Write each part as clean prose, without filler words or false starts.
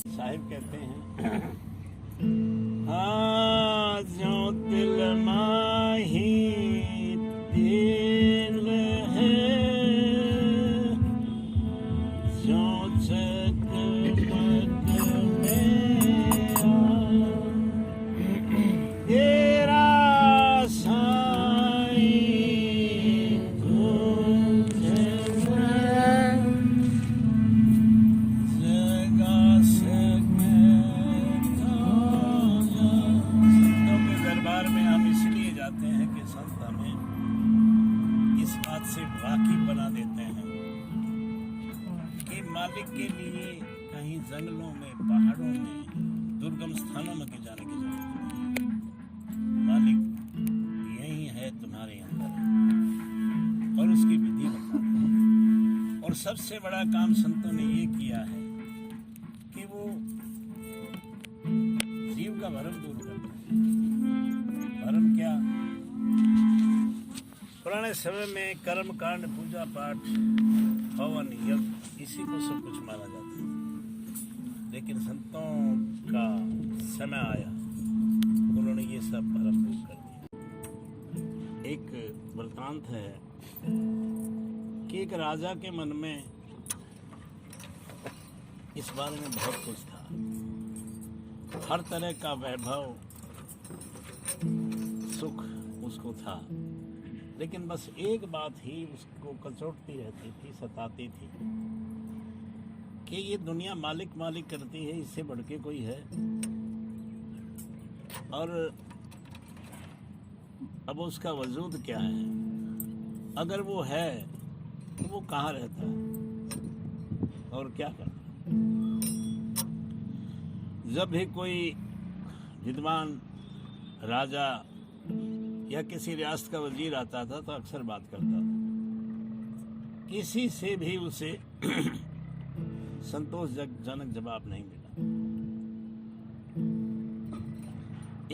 साहिब कहते हैं हाँ जो दिल माही दिल है जो चकमक तेरा साईं से वाकिफ बना देते हैं कि मालिक के लिए कहीं जंगलों में, पहाड़ों में, दुर्गम स्थानों में के जाने की जरूरत नहीं है। मालिक यही है तुम्हारे अंदर और उसकी विधि बताते हैं। और सबसे बड़ा काम संतों ने ये किया है कि वो जीव का भरम दूर करते हैं। भरम क्या? पुराने समय में कर्म कांड, पूजा पाठ, हवन, यज्ञ, इसी को सब कुछ माना जाता है। लेकिन संतों का समय आया, उन्होंने ये सब भरम दूर कर दिया। एक वृत्तांत है कि एक राजा के मन में इस बारे में बहुत कुछ था। हर तरह का वैभव, सुख उसको था, लेकिन बस एक बात ही उसको कचोटती रहती थी, सताती थी कि ये दुनिया मालिक मालिक करती है, इससे बढ़ के कोई है? और अब उसका वजूद क्या है? अगर वो है तो वो कहाँ रहता है और क्या करता है? जब भी कोई विद्वान राजा या किसी रियासत का वजीर आता था तो अक्सर बात करता था, किसी से भी उसे संतोषजनक जवाब नहीं मिला।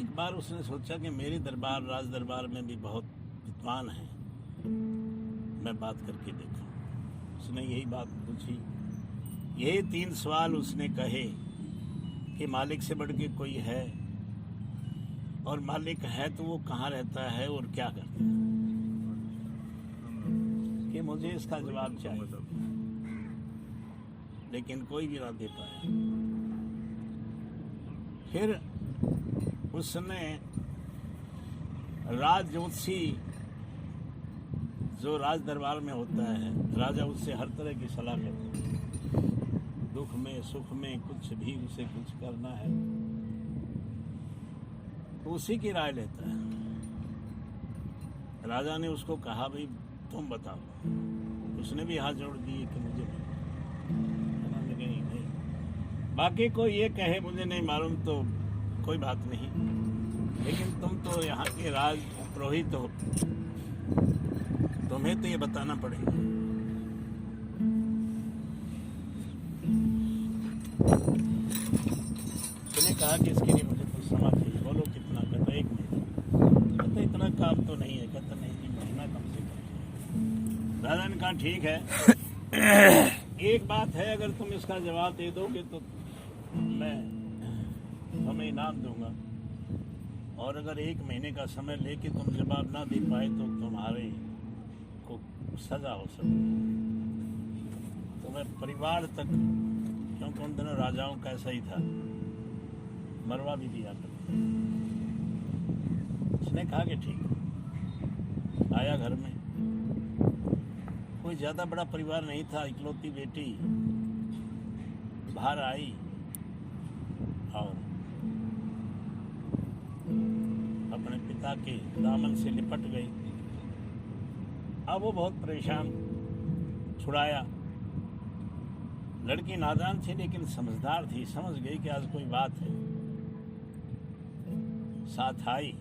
एक बार उसने सोचा कि मेरे दरबार, राज दरबार में भी बहुत विद्वान हैं, मैं बात करके देखूं। उसने यही बात पूछी, यही 3 सवाल उसने कहे कि मालिक से बढ़ के कोई है, और मालिक है तो वो कहाँ रहता है और क्या करता है, कि मुझे इसका जवाब चाहिए। लेकिन कोई भी ना दे पाया। फिर उसने राज ज्योतिषी, जो राज दरबार में होता है, राजा उससे हर तरह की सलाह करता है, दुख में सुख में कुछ भी उसे कुछ करना है तो उसी की राय लेता है। राजा ने उसको कहा भाई तुम बताओ। उसने भी हाथ जोड़ दिए कि मुझे नहीं, बाकी कोई ये कहे मुझे नहीं मालूम तो कोई बात नहीं, लेकिन तुम तो यहाँ के राज पुरोहित हो, तुम्हें तो ये बताना पड़ेगा। उसने कहा कि इसके लिए मुझे कुछ समय चाहिए। बोलो कितना? कहता 1 महीना। कहता इतना काम तो नहीं है। कहता नहीं जी, महीना कम से कम। राजा ने कहा ठीक है, एक बात है, अगर तुम इसका जवाब दे दोगे तो मैं तुम्हें इनाम दूंगा, और अगर 1 महीने का समय लेके तुम जवाब ना दे पाए तो तुम्हारे को सजा हो सकती। तो मैं परिवार तक, क्योंकि उन दिनों राजाओं का ऐसा ही था, मरवा भी दिया करते। उसने कहा कि ठीक। आया घर में, कोई ज़्यादा बड़ा परिवार नहीं था, इकलौती बेटी बाहर आई और अपने पिता के दामन से लिपट गई। अब वो बहुत परेशान, छुड़ाया, लड़की नादान थी लेकिन समझदार थी, समझ गई कि आज कोई बात है। साथ आई,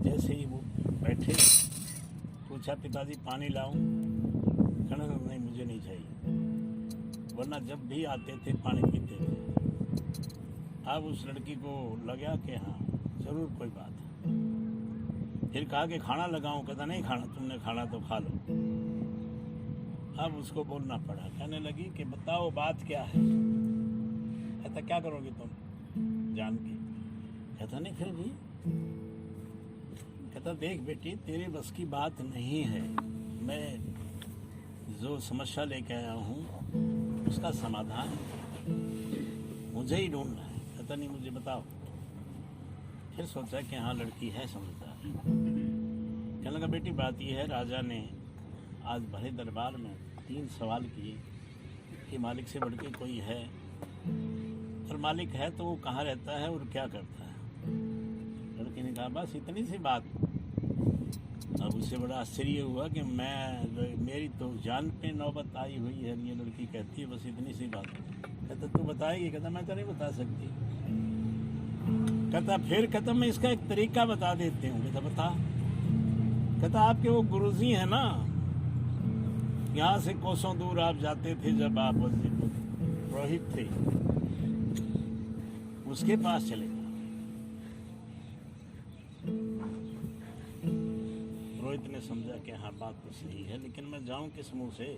जैसे ही वो बैठे पूछा पिताजी पानी लाऊं? कहने लगा नहीं मुझे नहीं चाहिए, वरना जब भी आते थे पानी पीते थे। अब उस लड़की को लगा कि हाँ जरूर कोई बात है। फिर कहा कि खाना लगाऊं? कहता नहीं खाना, तुमने खाना तो खा लो। अब उसको बोलना पड़ा, कहने लगी कि बताओ बात क्या है। कहता क्या करोगी तुम जान के? कहता नहीं फिर भी। कहता देख बेटी तेरी बस की बात नहीं है, मैं जो समस्या लेके आया हूँ उसका समाधान मुझे ही ढूंढना है। कहता नहीं मुझे बताओ। फिर सोचा कि हाँ लड़की है समझदार। कहने लगा बेटी बात यह है, राजा ने आज भरे दरबार में 3 सवाल किए कि मालिक से बढ़ के कोई है, और मालिक है तो वो कहाँ रहता है और क्या करता है। लड़की ने कहा बस इतनी सी बात। अब उससे बड़ा आश्चर्य हुआ कि मेरी तो जान पे नौबत आई हुई है। ये लड़की कहती है बस इतनी सी बात। कहता तू बताएगी? कहता मैं तो नहीं बता सकती। कहता फिर? कहता मैं इसका एक तरीका बता देती हूँ। कहता बता। कहता आपके वो गुरुजी है ना, यहाँ से कोसों दूर आप जाते थे जब आप पुरोहित थे, उसके पास चले। पुरोहित ने समझा कि हाँ बात तो सही है, लेकिन मैं जाऊं किस मुंह से?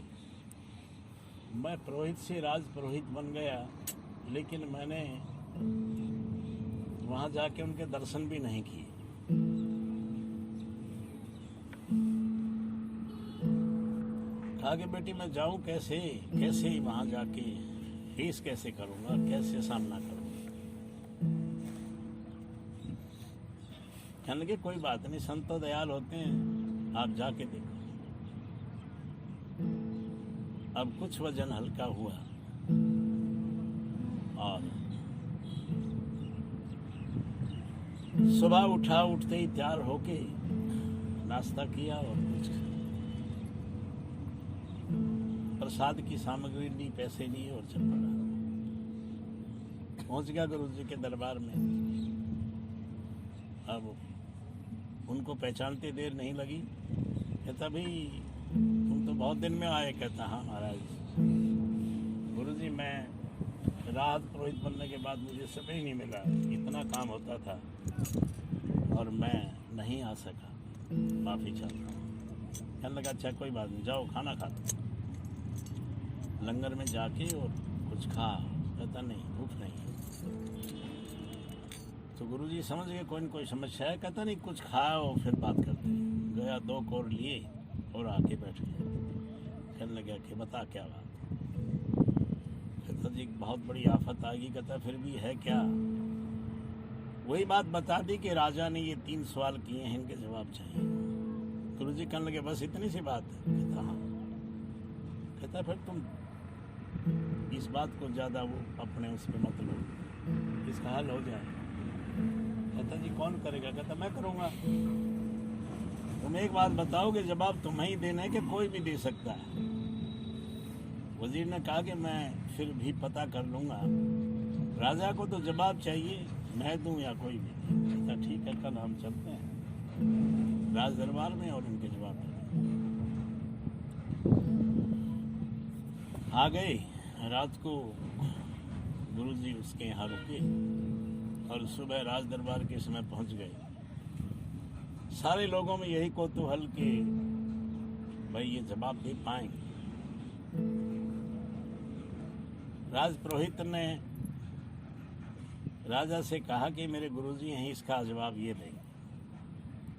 मैं पुरोहित से राज पुरोहित बन गया, लेकिन मैंने वहां जाके उनके दर्शन भी नहीं किए। कहा कि बेटी मैं जाऊं कैसे? कैसे ही वहां जाके फेस कैसे करूंगा, कैसे सामना करूंगा? कहने लगे कोई बात नहीं, संत तो दयाल होते हैं, आप जाके देखो। अब कुछ वजन हल्का हुआ और सुबह उठा, उठते ही तैयार होके नाश्ता किया और कुछ प्रसाद की सामग्री ली, पैसे लिए और चल पड़ा। पहुंच गया गुरु जी के दरबार में। अब उनको पहचानते देर नहीं लगी। कहता भाई तुम तो बहुत दिन में आए। कहता हाँ महाराज। गुरुजी मैं राहत पुरोहित बनने के बाद मुझे समय नहीं मिला, इतना काम होता था और मैं नहीं आ सका, माफ़ी चाहता हूँ। कहने लगा अच्छा कोई बात नहीं, जाओ खाना खा लो। लंगर में जाके और कुछ खा। कहता नहीं भूख नहीं है। तो गुरुजी समझ गए कोई न कोई समस्या है। कहता नहीं कुछ खाओ फिर बात करते हैं। गया 2 कोर लिए और आके बैठ गया। कहने लगा कि बता क्या बात? कहता जी बहुत बड़ी आफत आ गई। कहता फिर भी है क्या? वही बात बता दी कि राजा ने ये 3 सवाल किए हैं, इनके जवाब चाहिए। गुरुजी कहने लगे बस इतनी सी बात है। कहता हाँ। कहता फिर तुम इस बात को ज़्यादा वो अपने उस पर मत लो, इसका हल हो जाए। कहता जी कौन करेगा? कहता मैं करूँगा। तुम एक बात बताओगे, जवाब तुम्हें ही देना है कि कोई भी दे सकता है? वजीर ने कहा कि मैं फिर भी पता कर लूँगा, राजा को तो जवाब चाहिए, मैं दूँ या कोई भी। कहता ठीक है कल हम चलते हैं राज दरबार में और उनके जवाब देंगे। आ गए। रात को गुरुजी उसके यहाँ रुके और सुबह राज दरबार के समय पहुंच गए। सारे लोगों में यही कौतूहल कि भाई ये जवाब दे पाएंगे। राज पुरोहित ने राजा से कहा कि मेरे गुरुजी हैं, इसका जवाब ये देंगे।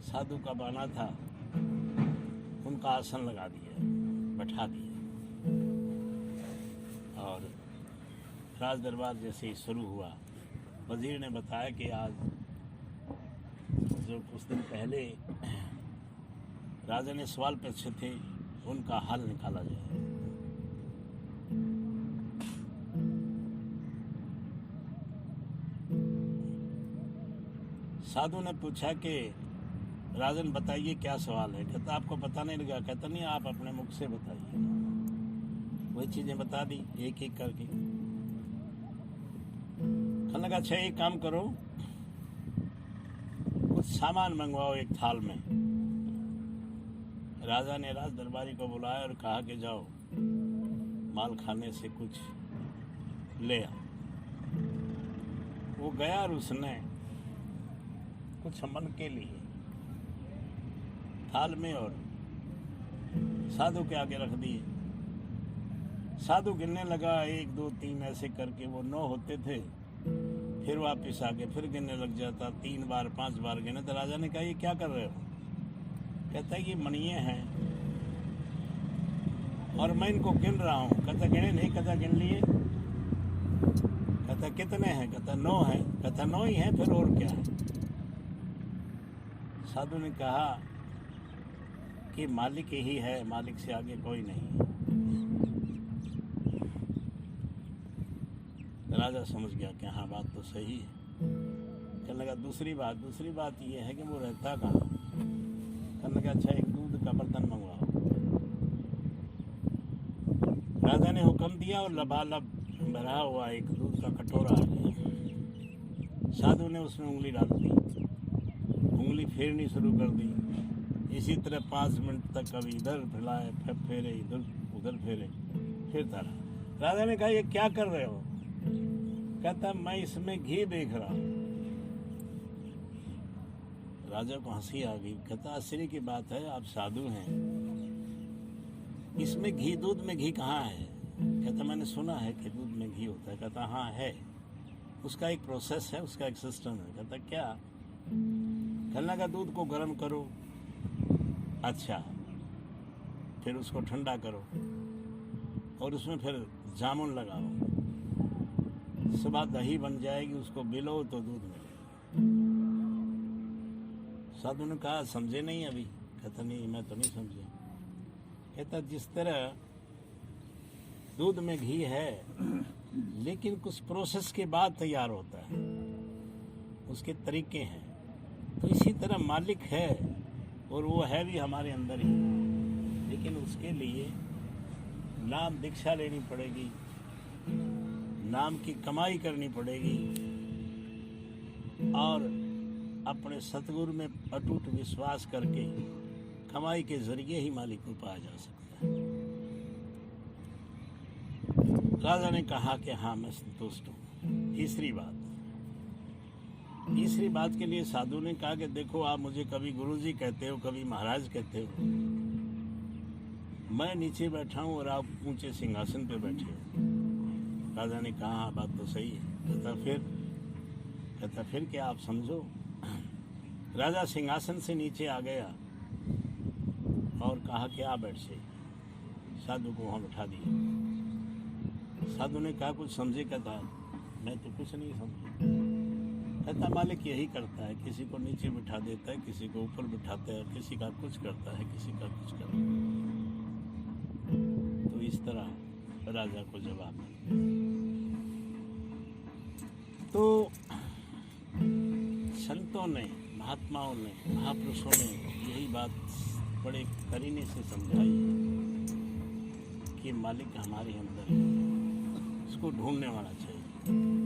साधु का बहाना था, उनका आसन लगा दिया, बैठा दिया और राज दरबार जैसे ही शुरू हुआ। वजीर ने बताया कि आज जो कुछ दिन पहले राजा ने सवाल पूछे थे उनका हल निकाला जाए। साधु ने पूछा कि राजन बताइए क्या सवाल है? कहता आपको पता नहीं लगा? कहता नहीं आप अपने मुख से बताइए। वही चीजें बता दी एक एक करके। कहने लगा अच्छा एक काम करो, कुछ सामान मंगवाओ एक थाल में। राजा ने राज दरबारी को बुलाया और कहा कि जाओ माल खाने से कुछ ले आओ। वो गया और उसने कुछ मन के लिए थाल में और साधु के आगे रख दिए। साधु गिनने लगा 1 2 3 ऐसे करके, वो 9 होते थे, फिर वापस आके फिर गिनने लग जाता, 3 बार 5 बार गिने। तो राजा ने कहा ये क्या कर रहे हो? कहता है ये मणिये हैं और मैं इनको गिन रहा हूँ। कहता गिने नहीं? कहता गिन लिए। कहता कितने हैं? कहता 9 हैं। कहता 9 ही हैं, फिर और क्या है? साधु ने कहा कि मालिक ही है, मालिक से आगे कोई नहीं है। राजा समझ गया कि हाँ बात तो सही है। कहने लगा दूसरी बात ये है कि वो रहता कहाँ? कहने लगा अच्छा एक दूध का बर्तन मंगवाओ। राजा ने हुक्म दिया और लबालब भरा हुआ एक दूध का कटोरा आ गया। साधु ने उसमें उंगली डाल दी, उंगली फेरनी शुरू कर दी। इसी तरह 5 मिनट तक कभी इधर फैलाए, फेरे इधर उधर फेरे, फिरता रहा। राजा ने कहा ये क्या कर रहे हो? कहता मैं इसमें घी देख रहा हूँ। राजा को हंसी आ गई। कहता आश्चर्य की बात है, आप साधु हैं, इसमें घी, दूध में घी कहाँ है? कहता मैंने सुना है कि दूध में घी होता है। कहता हाँ है, उसका एक प्रोसेस है, उसका एक सिस्टम है। कहता क्या? कहने लगा दूध को गर्म करो, अच्छा फिर उसको ठंडा करो और उसमें फिर जामुन लगाओ, सुबह दही बन जाएगी, उसको बिलो तो दूध मिलेगा। साधु ने कहा समझे नहीं अभी? कहता नहीं मैं तो नहीं समझा। कहता जिस तरह दूध में घी है लेकिन कुछ प्रोसेस के बाद तैयार होता है, उसके तरीके हैं, तो इसी तरह मालिक है और वो है भी हमारे अंदर ही, लेकिन उसके लिए नाम दीक्षा लेनी पड़ेगी, नाम की कमाई करनी पड़ेगी और अपने सतगुरु में अटूट विश्वास करके कमाई के जरिए ही मालिक को पाया जा सकता है। राजा ने कहा कि हाँ मैं संतुष्ट हूँ। तीसरी बात के लिए साधु ने कहा कि देखो आप मुझे कभी गुरुजी कहते हो, कभी महाराज कहते हो, मैं नीचे बैठा हूँ और आप ऊंचे सिंहासन पे बैठे हो। राजा ने कहा हाँ बात तो सही है। कहता फिर क्या आप समझो। राजा सिंहासन से नीचे आ गया और कहा कि आ बैठ से। साधु को वहाँ बैठा दिया। साधु ने कहा कुछ समझे? कहता मैं तो कुछ नहीं समझा। कहता मालिक यही करता है, किसी को नीचे बिठा देता है, किसी को ऊपर बिठाता है, किसी का कुछ करता है, किसी का कुछ करता है। तो इस तरह राजा को जवाब मिला। तो संतों ने, महात्माओं ने, महापुरुषों ने यही बात बड़े करीने से समझाई कि मालिक हमारे अंदर है, उसको ढूंढने वाला चाहिए।